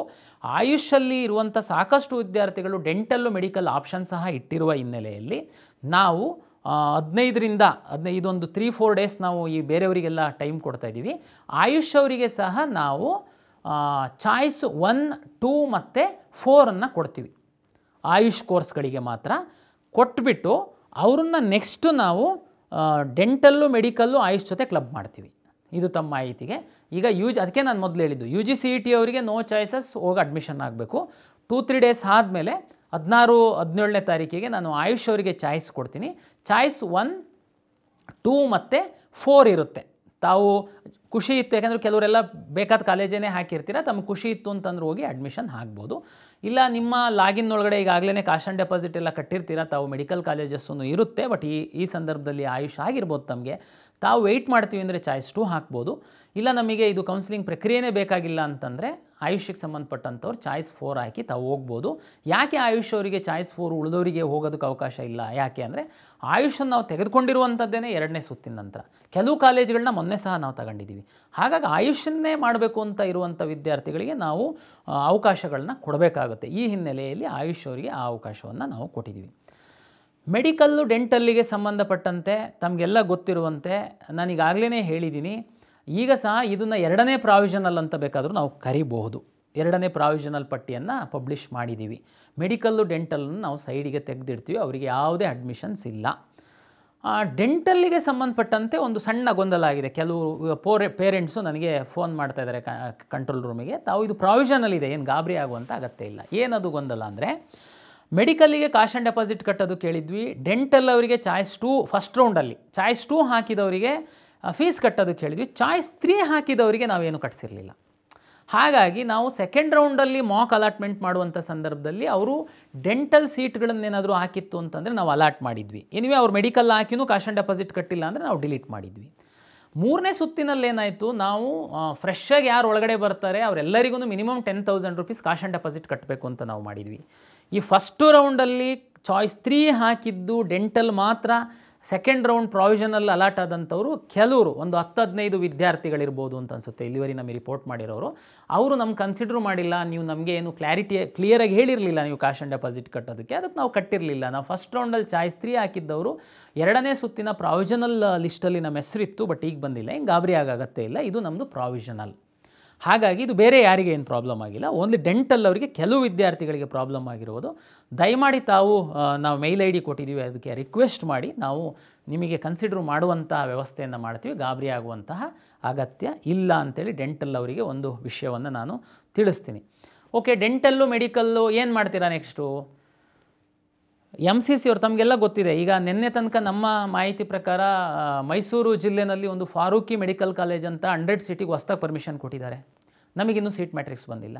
ಆಯುಷಲ್ಲಿ ಇರುವಂಥ ಸಾಕಷ್ಟು ವಿದ್ಯಾರ್ಥಿಗಳು ಡೆಂಟಲ್ಲು, ಮೆಡಿಕಲ್ ಆಪ್ಷನ್ ಸಹ ಇಟ್ಟಿರುವ ಹಿನ್ನೆಲೆಯಲ್ಲಿ ನಾವು 15 ಇದೊಂದು 3-4 ಡೇಸ್ ನಾವು ಈ ಬೇರೆಯವರಿಗೆಲ್ಲ ಟೈಮ್ ಕೊಡ್ತಾಯಿದ್ದೀವಿ. ಆಯುಷ್ ಅವರಿಗೆ ಸಹ ನಾವು ಚಾಯ್ಸ್ 1, 2 ಮತ್ತು 4 ಕೊಡ್ತೀವಿ. ಆಯುಷ್ ಕೋರ್ಸ್ಗಳಿಗೆ ಮಾತ್ರ ಕೊಟ್ಬಿಟ್ಟು ಅವ್ರನ್ನ ನೆಕ್ಸ್ಟು ನಾವು ಡೆಂಟಲ್ಲು, ಮೆಡಿಕಲ್ಲು, ಆಯುಷ್ ಜೊತೆ ಕ್ಲಬ್ ಮಾಡ್ತೀವಿ. ಇದು ತಮ್ಮ ಮಾಹಿತಿಗೆ. ಈಗ ಅದಕ್ಕೆ ನಾನು ಮೊದಲು ಹೇಳಿದ್ದು UG/CET ಅವರಿಗೆ ನೋ ಚಾಯ್ಸಸ್, ಹೋಗಿ ಅಡ್ಮಿಷನ್ ಆಗಬೇಕು. 2-3 ಡೇಸ್ ಆದಮೇಲೆ 16, 17ನೇ ತಾರೀಕಿಗೆ ನಾನು ಆಯುಷ್ ಅವರಿಗೆ ಚಾಯ್ಸ್ ಕೊಡ್ತೀನಿ. ಚಾಯ್ಸ್ 1, 2 ಮತ್ತು 4 ಇರುತ್ತೆ. ತಾವು ಖುಷಿ ಇತ್ತು, ಯಾಕಂದರೆ ಕೆಲವರೆಲ್ಲ ಬೇಕಾದ ಕಾಲೇಜೇ ಹಾಕಿರ್ತೀರ, ತಮಗೆ ಖುಷಿ ಇತ್ತು ಅಂತಂದ್ರೆ ಹೋಗಿ ಅಡ್ಮಿಷನ್ ಆಗ್ಬೋದು. ಇಲ್ಲ ನಿಮ್ಮ ಲಾಗಿನ್ ಒಳಗಡೆ ಈಗಾಗಲೇ ಕಾಶ್ ಆ್ಯಂಡ್ ಡೆಪಾಸಿಟ್ ಎಲ್ಲ ಕಟ್ಟಿರ್ತೀರ, ತಾವು ಮೆಡಿಕಲ್ ಕಾಲೇಜಸ್ಸೂ ಇರುತ್ತೆ. ಬಟ್ ಈ ಸಂದರ್ಭದಲ್ಲಿ ಆಯುಷ್ ಆಗಿರ್ಬೋದು ತಮಗೆ, ತಾವು ವೆಯ್ಟ್ ಮಾಡ್ತೀವಿ ಅಂದರೆ ಚಾಯ್ಸ್ 2 ಹಾಕ್ಬೋದು. ಇಲ್ಲ ನಮಗೆ ಇದು ಕೌನ್ಸಿಲಿಂಗ್ ಪ್ರಕ್ರಿಯೆನೇ ಬೇಕಾಗಿಲ್ಲ ಅಂತಂದರೆ ಆಯುಷ್ಗೆ ಸಂಬಂಧಪಟ್ಟಂಥವ್ರು ಚಾಯ್ಸ್ 4 ಹಾಕಿ ತಾವು ಹೋಗ್ಬೋದು. ಯಾಕೆ ಆಯುಷ್ ಅವರಿಗೆ ಚಾಯ್ಸ್ 4 ಉಳಿದವರಿಗೆ ಹೋಗೋದಕ್ಕೆ ಅವಕಾಶ ಇಲ್ಲ? ಯಾಕೆ ಅಂದರೆ ಆಯುಷನ್ನು ನಾವು ತೆಗೆದುಕೊಂಡಿರುವಂಥದ್ದೇ 2ನೇ ಸುತ್ತಿನ ನಂತರ. ಕೆಲವು ಕಾಲೇಜುಗಳನ್ನ ಮೊನ್ನೆ ಸಹ ನಾವು ತಗೊಂಡಿದ್ದೀವಿ. ಹಾಗಾಗಿ ಆಯುಷನ್ನೇ ಮಾಡಬೇಕು ಅಂತ ಇರುವಂಥ ವಿದ್ಯಾರ್ಥಿಗಳಿಗೆ ನಾವು ಅವಕಾಶಗಳನ್ನ ಕೊಡಬೇಕಾಗುತ್ತೆ. ಈ ಹಿನ್ನೆಲೆಯಲ್ಲಿ ಆಯುಷ್ ಅವರಿಗೆ ಆ ಅವಕಾಶವನ್ನು ನಾವು ಕೊಟ್ಟಿದ್ದೀವಿ. ಮೆಡಿಕಲ್ಲು, ಡೆಂಟಲ್ಲಿಗೆ ಸಂಬಂಧಪಟ್ಟಂತೆ ತಮಗೆಲ್ಲ ಗೊತ್ತಿರುವಂತೆ ನಾನೀಗಾಗಲೇ ಹೇಳಿದ್ದೀನಿ. ಈಗ ಸಹ ಇದನ್ನು 2ನೇ ಪ್ರಾವಿಷನಲ್ ಅಂತ ಬೇಕಾದರೂ ನಾವು ಕರಿಬಹುದು. 2ನೇ ಪ್ರಾವಿಷನಲ್ ಪಟ್ಟಿಯನ್ನು ಪಬ್ಲಿಷ್ ಮಾಡಿದ್ದೀವಿ. ಮೆಡಿಕಲ್ಲು, ಡೆಂಟಲನ್ನು ನಾವು ಸೈಡಿಗೆ ತೆಗೆದಿಡ್ತೀವಿ. ಅವರಿಗೆ ಯಾವುದೇ ಅಡ್ಮಿಷನ್ಸ್ ಇಲ್ಲ. ಡೆಂಟಲ್ಲಿಗೆ ಸಂಬಂಧಪಟ್ಟಂತೆ ಒಂದು ಸಣ್ಣ ಗೊಂದಲ ಆಗಿದೆ. ಕೆಲವು ಪೇರೆಂಟ್ಸು ನನಗೆ ಫೋನ್ ಮಾಡ್ತಾ ಇದ್ದಾರೆ ಕಂಟ್ರೋಲ್ ರೂಮಿಗೆ. ತಾವು ಇದು ಪ್ರಾವಿಷನಲ್ ಇದೆ, ಏನು ಗಾಬರಿ ಆಗುವಂಥ ಅಗತ್ಯ ಇಲ್ಲ. ಏನದು ಗೊಂದಲ ಅಂದರೆ, ಮೆಡಿಕಲ್ಲಿಗೆ ಕಾಶ್ ಆ್ಯಂಡ್ ಡೆಪಾಸಿಟ್ ಕಟ್ಟೋದು ಕೇಳಿದ್ವಿ. ಡೆಂಟಲ್ ಅವರಿಗೆ ಚಾಯ್ಸ್ 2 ಫಸ್ಟ್ ರೌಂಡಲ್ಲಿ ಚಾಯ್ಸ್ 2 ಹಾಕಿದವರಿಗೆ ಫೀಸ್ ಕಟ್ಟೋದಕ್ಕೆ ಹೇಳಿದ್ವಿ. ಚಾಯ್ಸ್ 3 ಹಾಕಿದವರಿಗೆ ನಾವೇನು ಕಟ್ಟಿಸಿರಲಿಲ್ಲ. ಹಾಗಾಗಿ ನಾವು ಸೆಕೆಂಡ್ ರೌಂಡಲ್ಲಿ ಮಾಕ್ ಅಲಾಟ್ಮೆಂಟ್ ಮಾಡುವಂಥ ಸಂದರ್ಭದಲ್ಲಿ ಅವರು ಡೆಂಟಲ್ ಸೀಟ್ಗಳನ್ನೇನಾದರೂ ಹಾಕಿತ್ತು ಅಂತಂದರೆ ನಾವು ಅಲಾಟ್ ಮಾಡಿದ್ವಿ. ಎನಿವೆ ಅವ್ರು ಮೆಡಿಕಲ್ ಹಾಕಿನೂ ಕಾಶ್ ಆ್ಯಂಡ್ ಡೆಪಾಸಿಟ್ ಕಟ್ಟಿಲ್ಲ ಅಂದರೆ ನಾವು ಡಿಲೀಟ್ ಮಾಡಿದ್ವಿ. 3ನೇ ಸುತ್ತಿನಲ್ಲಿ ಏನಾಯಿತು, ನಾವು ಫ್ರೆಶ್ಶಾಗಿ ಯಾರು ಒಳಗಡೆ ಬರ್ತಾರೆ ಅವರೆಲ್ಲರಿಗೂ ಮಿನಿಮಮ್ 10,000 ರೂಪೀಸ್ ಕಾಶ್ ಆ್ಯಂಡ್ ಡೆಪಾಸಿಟ್ ಕಟ್ಟಬೇಕು ಅಂತ ನಾವು ಮಾಡಿದ್ವಿ. ಈ ಫಸ್ಟು ರೌಂಡಲ್ಲಿ ಚಾಯ್ಸ್ 3 ಹಾಕಿದ್ದು ಡೆಂಟಲ್ ಮಾತ್ರ ಸೆಕೆಂಡ್ ರೌಂಡ್ ಪ್ರಾವಿಷನಲ್ ಅಲಾಟ್ ಆದಂಥವರು ಕೆಲವರು ಒಂದು 10-15 ವಿದ್ಯಾರ್ಥಿಗಳಿರ್ಬೋದು ಅಂತ ಅನಿಸುತ್ತೆ ಇಲ್ಲಿವರೆಗೆ ನಮಗೆ ರಿಪೋರ್ಟ್ ಮಾಡಿರೋರು. ಅವರು ನಮ್ಗೆ ಕನ್ಸಿಡರ್ ಮಾಡಿಲ್ಲ, ನೀವು ನಮಗೆ ಏನು ಕ್ಲಿಯರಾಗಿ ಹೇಳಿರಲಿಲ್ಲ ನೀವು ಕಾಶ್ ಆ್ಯಂಡ್ ಡೆಪಾಸಿಟ್ ಕಟ್ಟೋದಕ್ಕೆ, ಅದಕ್ಕೆ ನಾವು ಕಟ್ಟಿರಲಿಲ್ಲ. ನಾವು ಫಸ್ಟ್ ರೌಂಡಲ್ಲಿ ಚಾಯ್ಸ್ 3 ಹಾಕಿದ್ದವರು 2ನೇ ಸುತ್ತಿನ ಪ್ರಾವಿಷನಲ್ ಲಿಸ್ಟಲ್ಲಿ ನಮ್ಮ ಹೆಸರಿತ್ತು, ಬಟ್ ಈಗ ಬಂದಿಲ್ಲ. ಹಿಂಗೆ ಗಾಬರಿ ಆಗೋಗತ್ತೆ ಇಲ್ಲ, ಇದು ನಮ್ಮದು ಪ್ರಾವಿಷನಲ್. ಹಾಗಾಗಿ ಇದು ಬೇರೆ ಯಾರಿಗೆ ಏನು ಪ್ರಾಬ್ಲಮ್ ಆಗಿಲ್ಲ, ಓನ್ಲಿ ಡೆಂಟಲ್ ಅವರಿಗೆ ಕೆಲವು ವಿದ್ಯಾರ್ಥಿಗಳಿಗೆ ಪ್ರಾಬ್ಲಮ್ ಆಗಿರುವುದು. ದಯಮಾಡಿ ತಾವು ನಾವು ಮೇಲ್ ಐ ಡಿ ಕೊಟ್ಟಿದ್ದೀವಿ, ಅದಕ್ಕೆ ರಿಕ್ವೆಸ್ಟ್ ಮಾಡಿ ನಾವು ನಿಮಗೆ ಕನ್ಸಿಡರ್ ಮಾಡುವಂಥ ವ್ಯವಸ್ಥೆಯನ್ನು ಮಾಡ್ತೀವಿ. ಗಾಬರಿ ಆಗುವಂತಹ ಅಗತ್ಯ ಇಲ್ಲ ಅಂತೇಳಿ ಡೆಂಟಲ್ ಅವರಿಗೆ ಒಂದು ವಿಷಯವನ್ನು ನಾನು ತಿಳಿಸ್ತೀನಿ. ಓಕೆ, ಡೆಂಟಲ್ಲು ಮೆಡಿಕಲ್ಲು ಏನು ಮಾಡ್ತೀರಾ ನೆಕ್ಸ್ಟು? MCC ಅವರು ತಮಗೆಲ್ಲ ಗೊತ್ತಿದೆ. ಈಗ ನಿನ್ನೆ ತನಕ ನಮ್ಮ ಮಾಹಿತಿ ಪ್ರಕಾರ ಮೈಸೂರು ಜಿಲ್ಲೆಯಲ್ಲಿ ಒಂದು ಫಾರೂಕಿ ಮೆಡಿಕಲ್ ಕಾಲೇಜ್ ಅಂತ 100 ಸೀಟಿಗೆ ಹೊಸದಾಗಿ ಪರ್ಮಿಷನ್ ಕೊಟ್ಟಿದ್ದಾರೆ. ನಮಗಿನ್ನೂ ಸೀಟ್ ಮ್ಯಾಟ್ರಿಕ್ಸ್ ಬಂದಿಲ್ಲ.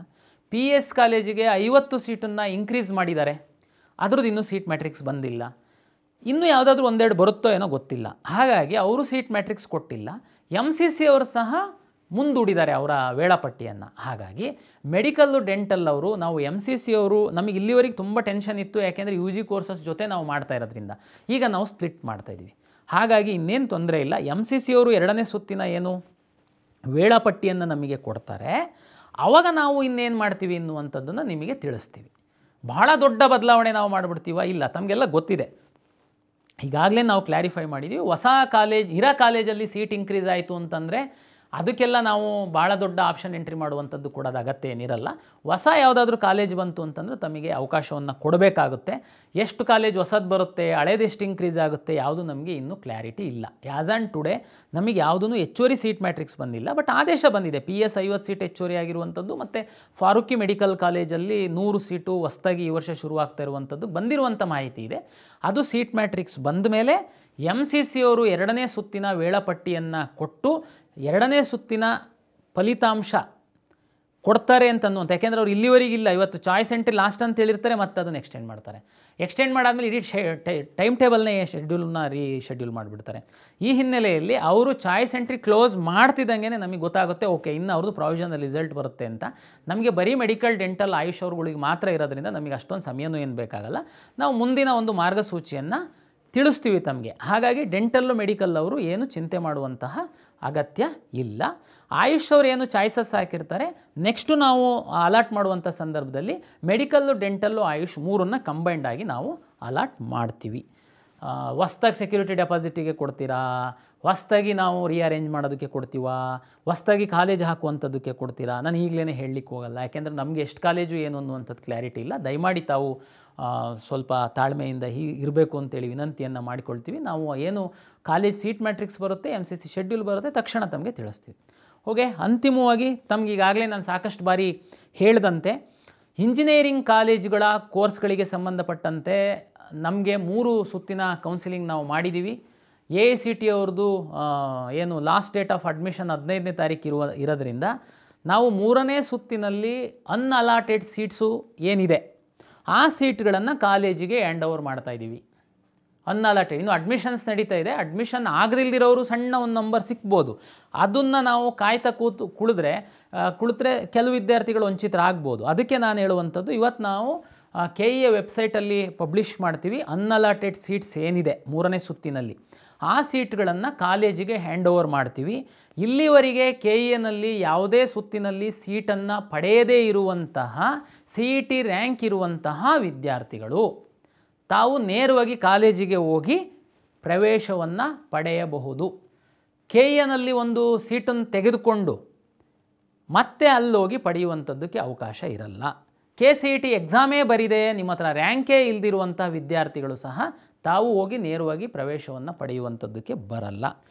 PS ಕಾಲೇಜಿಗೆ 50 ಸೀಟನ್ನು ಇನ್ಕ್ರೀಸ್ ಮಾಡಿದ್ದಾರೆ, ಅದ್ರದ್ದು ಇನ್ನೂ ಸೀಟ್ ಮ್ಯಾಟ್ರಿಕ್ಸ್ ಬಂದಿಲ್ಲ. ಇನ್ನೂ ಯಾವುದಾದ್ರೂ ಒಂದೆರಡು ಬರುತ್ತೋ ಏನೋ ಗೊತ್ತಿಲ್ಲ. ಹಾಗಾಗಿ ಅವರು ಸೀಟ್ ಮ್ಯಾಟ್ರಿಕ್ಸ್ ಕೊಟ್ಟಿಲ್ಲ. MCC ಅವರು ಸಹ ಮುಂದೂಡಿದ್ದಾರೆ ಅವರ ವೇಳಾಪಟ್ಟಿಯನ್ನು. ಹಾಗಾಗಿ ಮೆಡಿಕಲ್ಲು ಡೆಂಟಲ್ ಅವರು ನಾವು MCC ಅವರು ನಮಗೆ ಇಲ್ಲಿವರೆಗೆ ತುಂಬ ಟೆನ್ಷನ್ ಇತ್ತು, ಯಾಕೆಂದರೆ UG ಕೋರ್ಸಸ್ ಜೊತೆ ನಾವು ಮಾಡ್ತಾ ಇರೋದ್ರಿಂದ. ಈಗ ನಾವು ಸ್ಪ್ಲಿಟ್ ಮಾಡ್ತಾಯಿದ್ವಿ, ಹಾಗಾಗಿ ಇನ್ನೇನು ತೊಂದರೆ ಇಲ್ಲ. MCC ಅವರು 2ನೇ ಸುತ್ತಿನ ಏನು ವೇಳಾಪಟ್ಟಿಯನ್ನು ನಮಗೆ ಕೊಡ್ತಾರೆ, ಆವಾಗ ನಾವು ಇನ್ನೇನು ಮಾಡ್ತೀವಿ ಅನ್ನುವಂಥದ್ದನ್ನು ನಿಮಗೆ ತಿಳಿಸ್ತೀವಿ. ಬಹಳ ದೊಡ್ಡ ಬದಲಾವಣೆ ನಾವು ಮಾಡಿಬಿಡ್ತೀವ? ಇಲ್ಲ, ತಮಗೆಲ್ಲ ಗೊತ್ತಿದೆ. ಈಗಾಗಲೇ ನಾವು ಕ್ಲಾರಿಫೈ ಮಾಡಿದ್ದೀವಿ. ಹೊಸ ಕಾಲೇಜ್ ಇರೋ ಕಾಲೇಜಲ್ಲಿ ಸೀಟ್ ಇನ್ಕ್ರೀಸ್ ಆಯಿತು ಅಂತಂದರೆ ಅದಕ್ಕೆಲ್ಲ ನಾವು ಭಾಳ ದೊಡ್ಡ ಆಪ್ಷನ್ ಎಂಟ್ರಿ ಮಾಡುವಂಥದ್ದು ಕೊಡೋದು ಅಗತ್ಯ ಏನಿರಲ್ಲ. ಹೊಸ ಯಾವುದಾದ್ರೂ ಕಾಲೇಜ್ ಬಂತು ಅಂತಂದರೆ ತಮಗೆ ಅವಕಾಶವನ್ನು ಕೊಡಬೇಕಾಗುತ್ತೆ. ಎಷ್ಟು ಕಾಲೇಜ್ ಹೊಸದು ಬರುತ್ತೆ, ಹಳೇದು ಎಷ್ಟು ಇನ್ಕ್ರೀಸ್ ಆಗುತ್ತೆ, ಯಾವುದು ನಮಗೆ ಇನ್ನೂ ಕ್ಲಾರಿಟಿ ಇಲ್ಲ. ಆ್ಯಸ್ ಆ್ಯಂಡ್ ಟುಡೇ ನಮಗೆ ಯಾವುದೂ ಹೆಚ್ಚುವರಿ ಸೀಟ್ ಮ್ಯಾಟ್ರಿಕ್ಸ್ ಬಂದಿಲ್ಲ, ಬಟ್ ಆದೇಶ ಬಂದಿದೆ. PS 50 ಸೀಟ್ ಹೆಚ್ಚುವರಿ ಆಗಿರುವಂಥದ್ದು ಮತ್ತು ಫಾರೂಕಿ ಮೆಡಿಕಲ್ ಕಾಲೇಜಲ್ಲಿ 100 ಸೀಟು ಹೊಸದಾಗಿ ಈ ವರ್ಷ ಶುರುವಾಗ್ತಾ ಇರುವಂಥದ್ದು ಬಂದಿರುವಂಥ ಮಾಹಿತಿ ಇದೆ. ಅದು ಸೀಟ್ ಮ್ಯಾಟ್ರಿಕ್ಸ್ ಬಂದ ಮೇಲೆ MCC ಅವರು 2ನೇ ಸುತ್ತಿನ ವೇಳಾಪಟ್ಟಿಯನ್ನು ಕೊಟ್ಟು 2ನೇ ಸುತ್ತಿನ ಫಲಿತಾಂಶ ಕೊಡ್ತಾರೆ ಅಂತನ್ನುವಂಥ. ಯಾಕೆಂದರೆ ಅವ್ರು ಇಲ್ಲಿವರೆಗಿಲ್ಲ, ಇವತ್ತು ಚಾಯ್ಸ್ ಎಂಟ್ರಿ ಲಾಸ್ಟ್ ಅಂತ ಹೇಳಿರ್ತಾರೆ, ಮತ್ತು ಅದನ್ನು ಎಕ್ಸ್ಟೆಂಡ್ ಮಾಡ್ತಾರೆ. ಎಕ್ಸ್ಟೆಂಡ್ ಮಾಡಾದ್ಮೇಲೆ ಇಡೀ ಟೈಮ್ ಟೇಬಲ್ನೇ ಶೆಡ್ಯೂಲ್ನ ರೀಶೆಡ್ಯೂಲ್ ಮಾಡಿಬಿಡ್ತಾರೆ. ಈ ಹಿನ್ನೆಲೆಯಲ್ಲಿ ಅವರು ಚಾಯ್ಸ್ ಎಂಟ್ರಿ ಕ್ಲೋಸ್ ಮಾಡ್ತಿದ್ದಂಗೆ ನಮಗೆ ಗೊತ್ತಾಗುತ್ತೆ, ಓಕೆ ಇನ್ನು ಅವ್ರದ್ದು ಪ್ರಾವಿಷನಲ್ ರಿಸಲ್ಟ್ ಬರುತ್ತೆ ಅಂತ. ನಮಗೆ ಬರೀ ಮೆಡಿಕಲ್ ಡೆಂಟಲ್ ಆಯುಷ್ ಅವ್ರುಗಳಿಗೆ ಮಾತ್ರ ಇರೋದ್ರಿಂದ ನಮಗೆ ಅಷ್ಟೊಂದು ಸಮಯನೂ ಏನು ಬೇಕಾಗಲ್ಲ. ನಾವು ಮುಂದಿನ ಒಂದು ಮಾರ್ಗಸೂಚಿಯನ್ನು ತಿಳಿಸ್ತೀವಿ ತಮಗೆ. ಹಾಗಾಗಿ ಡೆಂಟಲ್ಲು ಮೆಡಿಕಲ್ ಅವರು ಏನು ಚಿಂತೆ ಮಾಡುವಂತಹ ಅಗತ್ಯ ಇಲ್ಲ. ಆಯುಷ್ ಅವರು ಏನು ಚಾಯ್ಸಸ್ ಹಾಕಿರ್ತಾರೆ, ನೆಕ್ಸ್ಟು ನಾವು ಅಲಾಟ್ ಮಾಡುವಂಥ ಸಂದರ್ಭದಲ್ಲಿ ಮೆಡಿಕಲ್ಲು ಡೆಂಟಲ್ಲು ಆಯುಷ್ 3ನ್ನ ಕಂಬೈಂಡ್ ಆಗಿ ನಾವು ಅಲಾಟ್ ಮಾಡ್ತೀವಿ. ಹೊಸ್ದಾಗಿ ಸೆಕ್ಯೂರಿಟಿ ಡೆಪಾಸಿಟಿಗೆ ಕೊಡ್ತೀರಾ, ಹೊಸ್ದಾಗಿ ನಾವು ರೀಅರೇಂಜ್ ಮಾಡೋದಕ್ಕೆ ಕೊಡ್ತೀವಾ, ಹೊಸ್ದಾಗಿ ಕಾಲೇಜ್ ಹಾಕುವಂಥದ್ದಕ್ಕೆ ಕೊಡ್ತೀರಾ, ನಾನು ಈಗಲೇ ಹೇಳಲಿಕ್ಕೆ ಹೋಗಲ್ಲ. ಯಾಕೆಂದರೆ ನಮಗೆ ಎಷ್ಟು ಕಾಲೇಜು ಏನು ಅನ್ನುವಂಥದ್ದು ಕ್ಲಾರಿಟಿ ಇಲ್ಲ. ದಯಮಾಡಿ ತಾವು ಸ್ವಲ್ಪ ತಾಳ್ಮೆಯಿಂದ ಇರಬೇಕು ಅಂತೇಳಿ ವಿನಂತಿಯನ್ನು ಮಾಡಿಕೊಳ್ತೀವಿ. ನಾವು ಏನು ಕಾಲೇಜ್ ಸೀಟ್ ಮ್ಯಾಟ್ರಿಕ್ಸ್ ಬರುತ್ತೆ, MCC ಶೆಡ್ಯೂಲ್ ಬರುತ್ತೆ, ತಕ್ಷಣ ತಮಗೆ ತಿಳಿಸ್ತೀವಿ. ಓಕೆ, ಅಂತಿಮವಾಗಿ ತಮ್ಗೆ ಈಗಾಗಲೇ ನಾನು ಸಾಕಷ್ಟು ಬಾರಿ ಹೇಳಿದಂತೆ ಇಂಜಿನಿಯರಿಂಗ್ ಕಾಲೇಜುಗಳ ಕೋರ್ಸ್ಗಳಿಗೆ ಸಂಬಂಧಪಟ್ಟಂತೆ ನಮಗೆ 3 ಸುತ್ತಿನ ಕೌನ್ಸಿಲಿಂಗ್ ನಾವು ಮಾಡಿದ್ದೀವಿ. AICTE ಅವ್ರದ್ದು ಏನು ಲಾಸ್ಟ್ ಡೇಟ್ ಆಫ್ ಅಡ್ಮಿಷನ್ 15ನೇ ತಾರೀಕು ಇರೋದ್ರಿಂದ ನಾವು 3ನೇ ಸುತ್ತಿನಲ್ಲಿ ಅನ್ಅಲಾಟೆಡ್ ಸೀಟ್ಸು ಏನಿದೆ ಆ ಸೀಟ್ಗಳನ್ನು ಕಾಲೇಜಿಗೆ ಹ್ಯಾಂಡ್ ಓವರ್ ಮಾಡ್ತಾಯಿದ್ದೀವಿ. ಅನ್ಅಲಾಟೆಡ್ ಇನ್ನು ಅಡ್ಮಿಷನ್ಸ್ ನಡೀತಾ ಇದೆ. ಅಡ್ಮಿಷನ್ ಆಗದಿಲ್ದಿರೋರು ಸಣ್ಣ ಒಂದು ನಂಬರ್ ಸಿಗ್ಬೋದು, ಅದನ್ನು ನಾವು ಕಾಯ್ತಾ ಕುಳಿತರೆ ಕೆಲವು ವಿದ್ಯಾರ್ಥಿಗಳು ವಂಚಿತರಾಗ್ಬೋದು. ಅದಕ್ಕೆ ನಾನು ಹೇಳುವಂಥದ್ದು, ಇವತ್ತು ನಾವು KEA ವೆಬ್ಸೈಟಲ್ಲಿ ಪಬ್ಲಿಷ್ ಮಾಡ್ತೀವಿ. ಅನ್ಅಲಾಟೆಡ್ ಸೀಟ್ಸ್ ಏನಿದೆ 3ನೇ ಸುತ್ತಿನಲ್ಲಿ ಆ ಸೀಟ್ಗಳನ್ನು ಕಾಲೇಜಿಗೆ ಹ್ಯಾಂಡ್ ಓವರ್ ಮಾಡ್ತೀವಿ. ಇಲ್ಲಿವರೆಗೆ KEAನಲ್ಲಿ ಯಾವುದೇ ಸುತ್ತಿನಲ್ಲಿ ಸೀಟನ್ನು ಪಡೆಯದೇ ಇರುವಂತಹ CET ರ್ಯಾಂಕ್ ಇರುವಂತಹ ವಿದ್ಯಾರ್ಥಿಗಳು ತಾವು ನೇರವಾಗಿ ಕಾಲೇಜಿಗೆ ಹೋಗಿ ಪ್ರವೇಶವನ್ನು ಪಡೆಯಬಹುದು. KEAನಲ್ಲಿ ಒಂದು ಸೀಟನ್ನು ತೆಗೆದುಕೊಂಡು ಮತ್ತೆ ಅಲ್ಲೋಗಿ ಪಡೆಯುವಂಥದ್ದಕ್ಕೆ ಅವಕಾಶ ಇರಲ್ಲ. KCET ಎಕ್ಸಾಮೇ ಬರಿದೆ, ನಿಮ್ಮ ಹತ್ರ ರ್ಯಾಂಕೇ ಇಲ್ದಿರುವಂಥ ವಿದ್ಯಾರ್ಥಿಗಳು ಸಹ ತಾವು ಹೋಗಿ ನೇರವಾಗಿ ಪ್ರವೇಶವನ್ನು ಪಡೆಯುವಂಥದ್ದಕ್ಕೆ ಬರಲ್ಲ.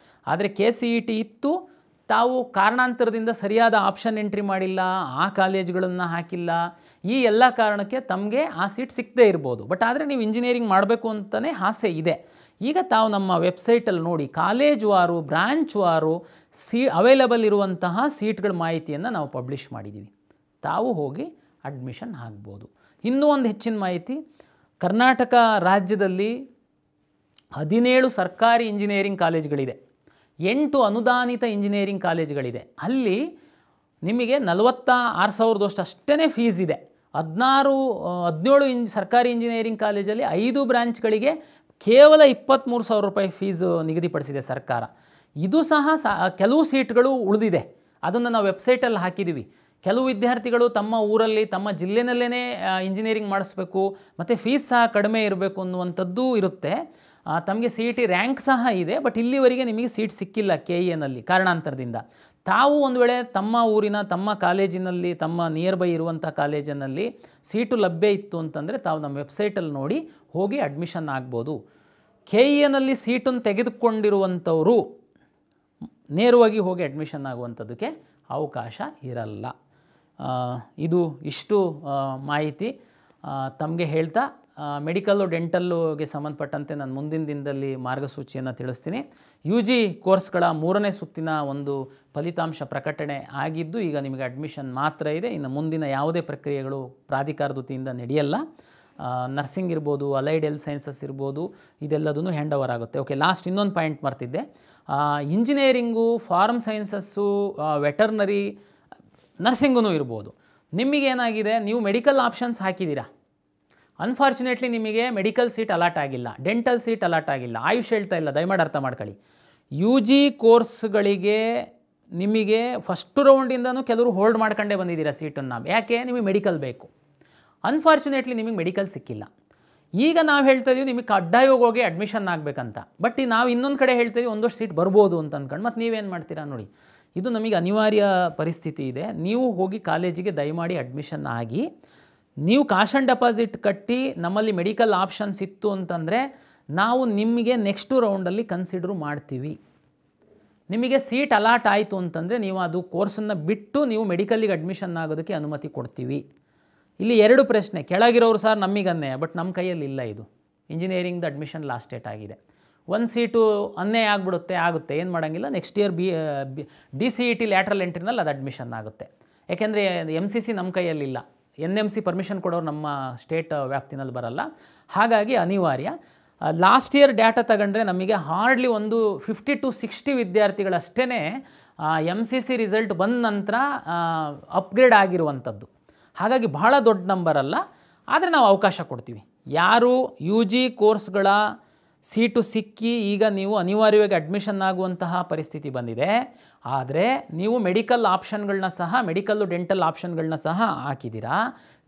ಆದರೆ KCET ಇತ್ತು, ತಾವು ಕಾರಣಾಂತರದಿಂದ ಸರಿಯಾದ ಆಪ್ಷನ್ ಎಂಟ್ರಿ ಮಾಡಿಲ್ಲ, ಆ ಕಾಲೇಜುಗಳನ್ನು ಹಾಕಿಲ್ಲ, ಈ ಎಲ್ಲ ಕಾರಣಕ್ಕೆ ತಮಗೆ ಆ ಸೀಟ್ ಸಿಕ್ಕದೇ ಇರ್ಬೋದು. ಬಟ್ ಆದರೆ ನೀವು ಇಂಜಿನಿಯರಿಂಗ್ ಮಾಡಬೇಕು ಅಂತಲೇ ಆಸೆ ಇದೆ. ಈಗ ತಾವು ನಮ್ಮ ವೆಬ್ಸೈಟಲ್ಲಿ ನೋಡಿ ಕಾಲೇಜ್ ವಾರು ಬ್ರಾಂಚ್ ವಾರು ಅವೈಲಬಲ್ ಇರುವಂತಹ ಸೀಟ್ಗಳ ಮಾಹಿತಿಯನ್ನು ನಾವು ಪಬ್ಲಿಷ್ ಮಾಡಿದ್ದೀವಿ. ತಾವು ಹೋಗಿ ಅಡ್ಮಿಷನ್ ಆಗ್ಬೋದು. ಇನ್ನೂ ಒಂದು ಹೆಚ್ಚಿನ ಮಾಹಿತಿ, ಕರ್ನಾಟಕ ರಾಜ್ಯದಲ್ಲಿ 17 ಸರ್ಕಾರಿ ಇಂಜಿನಿಯರಿಂಗ್ ಕಾಲೇಜ್ಗಳಿದೆ, 8 ಅನುದಾನಿತ ಇಂಜಿನಿಯರಿಂಗ್ ಕಾಲೇಜ್ಗಳಿದೆ. ಅಲ್ಲಿ ನಿಮಗೆ 46,000 ಅಷ್ಟೇ ಫೀಸ್ ಇದೆ. 17 ಸರ್ಕಾರಿ ಇಂಜಿನಿಯರಿಂಗ್ ಕಾಲೇಜಲ್ಲಿ 5 ಬ್ರಾಂಚ್ಗಳಿಗೆ ಕೇವಲ 23,000 ರೂಪಾಯಿ ಫೀಸು ನಿಗದಿಪಡಿಸಿದೆ ಸರ್ಕಾರ. ಇದು ಸಹ ಕೆಲವು ಸೀಟ್ಗಳು ಉಳಿದಿದೆ, ಅದನ್ನು ನಾವು ವೆಬ್ಸೈಟಲ್ಲಿ ಹಾಕಿದ್ದೀವಿ. ಕೆಲವು ವಿದ್ಯಾರ್ಥಿಗಳು ತಮ್ಮ ಊರಲ್ಲಿ ತಮ್ಮ ಜಿಲ್ಲೆನಲ್ಲೇ ಇಂಜಿನಿಯರಿಂಗ್ ಮಾಡಿಸ್ಬೇಕು ಮತ್ತು ಫೀಸ್ ಸಹ ಕಡಿಮೆ ಇರಬೇಕು ಅನ್ನುವಂಥದ್ದು ಇರುತ್ತೆ. ತಮಗೆ ಸಿ ಇ ಟಿ ರ್ಯಾಂಕ್ ಸಹ ಇದೆ, ಬಟ್ ಇಲ್ಲಿವರೆಗೆ ನಿಮಗೆ ಸೀಟ್ ಸಿಕ್ಕಿಲ್ಲ KEನಲ್ಲಿ ಕಾರಣಾಂತರದಿಂದ. ತಾವು ಒಂದು ವೇಳೆ ತಮ್ಮ ಊರಿನ ತಮ್ಮ ಕಾಲೇಜಿನಲ್ಲಿ ತಮ್ಮ ನಿಯರ್ ಬೈ ಇರುವಂಥ ಕಾಲೇಜಿನಲ್ಲಿ ಸೀಟು ಲಭ್ಯ ಇತ್ತು ಅಂತಂದರೆ ತಾವು ನಮ್ಮ ವೆಬ್ಸೈಟಲ್ಲಿ ನೋಡಿ ಹೋಗಿ ಅಡ್ಮಿಷನ್ ಆಗ್ಬೋದು. KEನಲ್ಲಿ ಸೀಟನ್ನು ತೆಗೆದುಕೊಂಡಿರುವಂಥವರು ನೇರವಾಗಿ ಹೋಗಿ ಅಡ್ಮಿಷನ್ ಆಗುವಂಥದ್ದಕ್ಕೆ ಅವಕಾಶ ಇರಲ್ಲ. ಇಷ್ಟು ಮಾಹಿತಿ ತಮಗೆ ಹೇಳ್ತಾ ಮೆಡಿಕಲ್ಲು ಡೆಂಟಲ್ಲುಗೆ ಸಂಬಂಧಪಟ್ಟಂತೆ ನಾನು ಮುಂದಿನ ದಿನದಲ್ಲಿ ಮಾರ್ಗಸೂಚಿಯನ್ನು ತಿಳಿಸ್ತೀನಿ. UG ಕೋರ್ಸ್ಗಳ 3ನೇ ಸುತ್ತಿನ ಒಂದು ಫಲಿತಾಂಶ ಪ್ರಕಟಣೆ ಆಗಿದ್ದು ಈಗ ನಿಮಗೆ ಅಡ್ಮಿಷನ್ ಮಾತ್ರ ಇದೆ. ಇನ್ನು ಮುಂದಿನ ಯಾವುದೇ ಪ್ರಕ್ರಿಯೆಗಳು ಪ್ರಾಧಿಕಾರದ ವತಿಯಿಂದ ನಡೆಯಲ್ಲ. ನರ್ಸಿಂಗ್ ಇರ್ಬೋದು, ಅಲೈಡ್ ಹೆಲ್ತ್ ಸೈನ್ಸಸ್ ಇರ್ಬೋದು, ಇದೆಲ್ಲದೂ ಹ್ಯಾಂಡ್ ಓವರ್ ಆಗುತ್ತೆ. ಓಕೆ, ಲಾಸ್ಟ್ ಇನ್ನೊಂದು ಪಾಯಿಂಟ್ ಮರ್ತಿದ್ದೆ. ಇಂಜಿನಿಯರಿಂಗು, ಫಾರ್ಮ್ ಸೈನ್ಸಸ್ಸು, ವೆಟರ್ನರಿ, ನರ್ಸಿಂಗೂ ಇರ್ಬೋದು. ನಿಮಗೇನಾಗಿದೆ, ನೀವು ಮೆಡಿಕಲ್ ಆಪ್ಷನ್ಸ್ ಹಾಕಿದ್ದೀರಾ, ಅನ್ಫಾರ್ಚುನೇಟ್ಲಿ ನಿಮಗೆ ಮೆಡಿಕಲ್ ಸೀಟ್ ಅಲಾಟ್ ಆಗಿಲ್ಲ, ಡೆಂಟಲ್ ಸೀಟ್ ಅಲಾಟ್ ಆಗಿಲ್ಲ. ಆಯುಷ್ ಹೇಳ್ತಾ ಇಲ್ಲ, ದಯಮಾಡಿ ಅರ್ಥ ಮಾಡ್ಕೊಳ್ಳಿ. UG ಕೋರ್ಸ್ಗಳಿಗೆ ನಿಮಗೆ ಫಸ್ಟ್ ರೌಂಡಿಂದನೂ ಕೆಲವರು ಹೋಲ್ಡ್ ಮಾಡ್ಕೊಂಡೇ ಬಂದಿದ್ದೀರಾ ಸೀಟನ್ನು. ಯಾಕೆ? ನಿಮಗೆ ಮೆಡಿಕಲ್ ಬೇಕು. ಅನ್ಫಾರ್ಚುನೇಟ್ಲಿ ನಿಮಗೆ ಮೆಡಿಕಲ್ ಸಿಕ್ಕಿಲ್ಲ. ಈಗ ನಾವು ಹೇಳ್ತಾ ಇದೀವಿ ನಿಮಗೆ ಕಡ್ಡಾಯವಾಗಿ ಹೋಗಿ ಅಡ್ಮಿಷನ್ ಆಗಬೇಕಂತ. ಬಟ್ ನಾವು ಇನ್ನೊಂದು ಕಡೆ ಹೇಳ್ತೀವಿ ಒಂದಷ್ಟು ಸೀಟ್ ಬರ್ಬೋದು ಅಂತ ಅಂದ್ಕೊಂಡು ಮತ್ತು ನೀವೇನು ಮಾಡ್ತೀರಾ ನೋಡಿ. ಇದು ನಮಗೆ ಅನಿವಾರ್ಯ ಪರಿಸ್ಥಿತಿ ಇದೆ. ನೀವು ಹೋಗಿ ಕಾಲೇಜಿಗೆ ದಯಮಾಡಿ ಅಡ್ಮಿಷನ್ ಆಗಿ, ನೀವು ಕಾಶ್ ಆ್ಯಂಡ್ ಡೆಪಾಸಿಟ್ ಕಟ್ಟಿ ನಮ್ಮಲ್ಲಿ ಮೆಡಿಕಲ್ ಆಪ್ಷನ್ಸ್ ಇತ್ತು ಅಂತಂದರೆ ನಾವು ನಿಮಗೆ ನೆಕ್ಸ್ಟು ರೌಂಡಲ್ಲಿ ಕನ್ಸಿಡ್ರು ಮಾಡ್ತೀವಿ. ನಿಮಗೆ ಸೀಟ್ ಅಲಾಟ್ ಆಯಿತು ಅಂತಂದರೆ ನೀವು ಅದು ಕೋರ್ಸನ್ನು ಬಿಟ್ಟು ನೀವು ಮೆಡಿಕಲ್ಲಿಗೆ ಅಡ್ಮಿಷನ್ ಆಗೋದಕ್ಕೆ ಅನುಮತಿ ಕೊಡ್ತೀವಿ. ಇಲ್ಲಿ 2 ಪ್ರಶ್ನೆ. ಕೆಳಗಿರೋರು ಸರ್ ನಮಗನ್ನೇ, ಬಟ್ ನಮ್ಮ ಕೈಯಲ್ಲಿ ಇಲ್ಲ. ಇದು ಇಂಜಿನಿಯರಿಂಗ್ದು ಅಡ್ಮಿಷನ್ ಲಾಸ್ಟ್ ಡೇಟ್ ಆಗಿದೆ. ಒಂದು ಸೀಟು ಅನ್ನೇ ಆಗಿಬಿಡುತ್ತೆ, ಆಗುತ್ತೆ, ಏನು ಮಾಡೋಂಗಿಲ್ಲ. ನೆಕ್ಸ್ಟ್ ಇಯರ್ DCET ಲ್ಯಾಟ್ರಲ್ ಎಂಟ್ರಿನಲ್ಲಿ ಅದು ಅಡ್ಮಿಷನ್ ಆಗುತ್ತೆ. ಯಾಕೆಂದರೆ MCC ನಮ್ಮ ಕೈಯಲ್ಲಿಲ್ಲ, NMC ಪರ್ಮಿಷನ್ ಕೊಡೋರು ನಮ್ಮ ಸ್ಟೇಟ್ ವ್ಯಾಪ್ತಿನಲ್ಲಿ ಬರಲ್ಲ. ಹಾಗಾಗಿ ಅನಿವಾರ್ಯ. ಲಾಸ್ಟ್ ಇಯರ್ ಡೇಟಾ ತಗೊಂಡ್ರೆ ನಮಗೆ ಹಾರ್ಡ್ಲಿ ಒಂದು 50 to 60 ವಿದ್ಯಾರ್ಥಿಗಳಷ್ಟೇ MCC ರಿಸಲ್ಟ್ ಬಂದ ನಂತರ ಅಪ್ಗ್ರೇಡ್ ಆಗಿರುವಂಥದ್ದು. ಹಾಗಾಗಿ ಬಹಳ ದೊಡ್ಡ ನಂಬರ್ ಅಲ್ಲ, ಆದರೆ ನಾವು ಅವಕಾಶ ಕೊಡ್ತೀವಿ. ಯಾರು UG ಕೋರ್ಸ್ಗಳ ಸೀಟು ಸಿಕ್ಕಿ ಈಗ ನೀವು ಅನಿವಾರ್ಯವಾಗಿ ಅಡ್ಮಿಷನ್ ಆಗುವಂತಹ ಪರಿಸ್ಥಿತಿ ಬಂದಿದೆ, ಆದರೆ ನೀವು ಮೆಡಿಕಲ್ ಆಪ್ಷನ್ಗಳನ್ನ ಸಹ, ಮೆಡಿಕಲ್ಲು ಡೆಂಟಲ್ ಆಪ್ಷನ್ಗಳನ್ನ ಸಹ ಹಾಕಿದ್ದೀರಾ,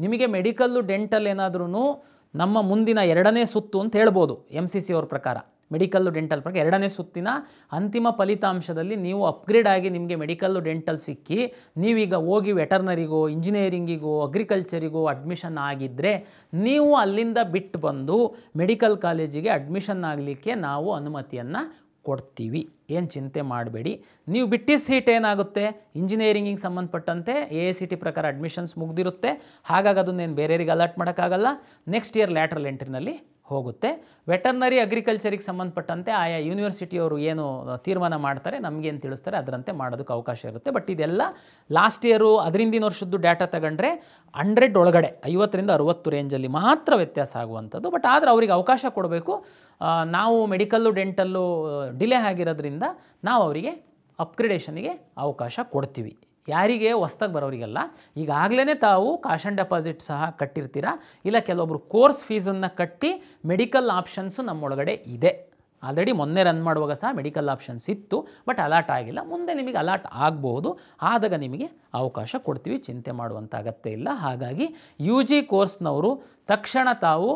ನಿಮಗೆ ಮೆಡಿಕಲ್ಲು ಡೆಂಟಲ್ ಏನಾದ್ರೂ ನಮ್ಮ ಮುಂದಿನ 2ನೇ ಸುತ್ತು ಅಂತ ಹೇಳ್ಬೋದು. MCC ಅವ್ರ ಪ್ರಕಾರ ಮೆಡಿಕಲ್ಲು ಡೆಂಟಲ್ ಪ್ರಕಾರ 2ನೇ ಸುತ್ತಿನ ಅಂತಿಮ ಫಲಿತಾಂಶದಲ್ಲಿ ನೀವು ಅಪ್ಗ್ರೇಡ್ ಆಗಿ ನಿಮಗೆ ಮೆಡಿಕಲ್ಲು ಡೆಂಟಲ್ ಸಿಕ್ಕಿ ನೀವೀಗ ಹೋಗಿ ವೆಟರ್ನರಿಗೋ, ಇಂಜಿನಿಯರಿಂಗಿಗೋ, ಅಗ್ರಿಕಲ್ಚರಿಗೋ ಅಡ್ಮಿಷನ್ ಆಗಿದ್ದರೆ ನೀವು ಅಲ್ಲಿಂದ ಬಿಟ್ಟು ಬಂದು ಮೆಡಿಕಲ್ ಕಾಲೇಜಿಗೆ ಅಡ್ಮಿಷನ್ ಆಗಲಿಕ್ಕೆ ನಾವು ಅನುಮತಿಯನ್ನು ಕೊಡ್ತೀವಿ. ಏನು ಚಿಂತೆ ಮಾಡಬೇಡಿ. ನೀವು ಬಿಟ್ಟಿದ್ದ ಸೀಟ್ ಏನಾಗುತ್ತೆ, ಇಂಜಿನಿಯರಿಂಗಿಗೆ ಸಂಬಂಧಪಟ್ಟಂತೆ AICTE ಪ್ರಕಾರ ಅಡ್ಮಿಷನ್ಸ್ ಮುಗ್ದಿರುತ್ತೆ. ಹಾಗಾಗಿ ಅದನ್ನೇನು ಬೇರೆಯವರಿಗೆ ಅಲಾಟ್ ಮಾಡೋಕ್ಕಾಗಲ್ಲ. ನೆಕ್ಸ್ಟ್ ಇಯರ್ ಲ್ಯಾಟ್ರಲ್ ಎಂಟ್ರಿನಲ್ಲಿ ಹೋಗುತ್ತೆ. ವೆಟರ್ನರಿ, ಅಗ್ರಿಕಲ್ಚರಿಗೆ ಸಂಬಂಧಪಟ್ಟಂತೆ ಆಯಾ ಯೂನಿವರ್ಸಿಟಿಯವರು ಏನು ತೀರ್ಮಾನ ಮಾಡ್ತಾರೆ, ನಮಗೇನು ತಿಳಿಸ್ತಾರೆ ಅದರಂತೆ ಮಾಡೋದಕ್ಕೆ ಅವಕಾಶ ಇರುತ್ತೆ. ಬಟ್ ಇದೆಲ್ಲ ಲಾಸ್ಟ್ ಇಯರು ಅದರಿಂದಿನ ವರ್ಷದ್ದು ಡೇಟಾ ತಗೊಂಡ್ರೆ 100 ಒಳಗಡೆ 50ರಿಂದ 60 ರೇಂಜಲ್ಲಿ ಮಾತ್ರ ವ್ಯತ್ಯಾಸ ಆಗುವಂಥದ್ದು. ಬಟ್ ಆದರೆ ಅವರಿಗೆ ಅವಕಾಶ ಕೊಡಬೇಕು. ನಾವು ಮೆಡಿಕಲ್ಲು ಡೆಂಟಲ್ಲು ಡಿಲೇ ಆಗಿರೋದ್ರಿಂದ ನಾವು ಅವರಿಗೆ ಅಪ್ಗ್ರೇಡೇಷನ್ಗೆ ಅವಕಾಶ ಕೊಡ್ತೀವಿ. ಯಾರಿಗೆ ಹೊಸ್ದಾಗಿ ಬರೋರಿಗೆಲ್ಲ. ಈಗಾಗಲೇ ತಾವು ಕಾಶ್ ಆ್ಯಂಡ್ ಡೆಪಾಸಿಟ್ ಸಹ ಕಟ್ಟಿರ್ತೀರಾ, ಇಲ್ಲ ಕೆಲವೊಬ್ಬರು ಕೋರ್ಸ್ ಫೀಸನ್ನು ಕಟ್ಟಿ ಮೆಡಿಕಲ್ ಆಪ್ಷನ್ಸು ನಮ್ಮೊಳಗಡೆ ಇದೆ. ಆಲ್ರೆಡಿ ಮೊನ್ನೆ ರನ್ ಮಾಡುವಾಗ ಸಹ ಮೆಡಿಕಲ್ ಆಪ್ಷನ್ಸ್ ಇತ್ತು, ಬಟ್ ಅಲಾಟ್ ಆಗಿಲ್ಲ. ಮುಂದೆ ನಿಮಗೆ ಅಲಾಟ್ ಆಗ್ಬೋದು, ಆದಾಗ ನಿಮಗೆ ಅವಕಾಶ ಕೊಡ್ತೀವಿ, ಚಿಂತೆ ಮಾಡುವಂಥ ಅಗತ್ಯ ಇಲ್ಲ. ಹಾಗಾಗಿ UG ಕೋರ್ಸ್ನವರು ತಕ್ಷಣ ತಾವು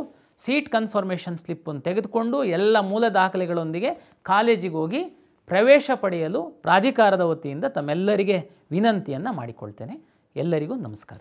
ಸೀಟ್ ಕನ್ಫರ್ಮೇಷನ್ ಸ್ಲಿಪ್ಪನ್ನು ತೆಗೆದುಕೊಂಡು ಎಲ್ಲ ಮೂಲ ದಾಖಲೆಗಳೊಂದಿಗೆ ಕಾಲೇಜಿಗೆ ಹೋಗಿ ಪ್ರವೇಶ ಪಡೆಯಲು ಪ್ರಾಧಿಕಾರದ ವತಿಯಿಂದ ತಮ್ಮೆಲ್ಲರಿಗೆ ವಿನಂತಿಯನ್ನು ಮಾಡಿಕೊಳ್ತೇನೆ. ಎಲ್ಲರಿಗೂ ನಮಸ್ಕಾರ.